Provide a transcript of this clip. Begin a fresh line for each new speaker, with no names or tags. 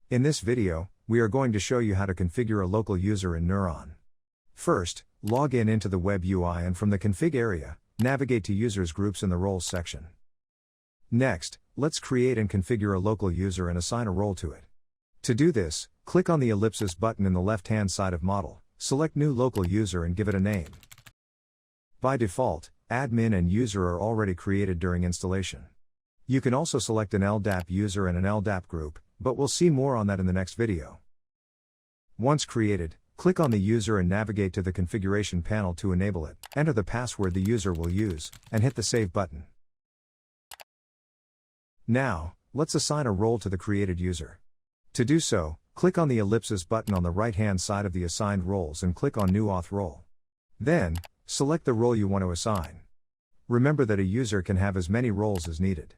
In this video, we are going to show you how to configure a local user in N3uron. First, log in into the web UI and from the config area, navigate to users groups in the roles section. Next, let's create and configure a local user and assign a role to it. To do this, click on the ellipsis button in the left-hand side of Model, select New Local User and give it a name. By default, admin and user are already created during installation. You can also select an LDAP user and an LDAP group, but we'll see more on that in the next video. Once created, click on the user and navigate to the configuration panel to enable it, enter the password the user will use, and hit the Save button. Now, let's assign a role to the created user. To do so, click on the ellipsis button on the right-hand side of the assigned roles and click on New Auth Role. Then, select the role you want to assign. Remember that a user can have as many roles as needed.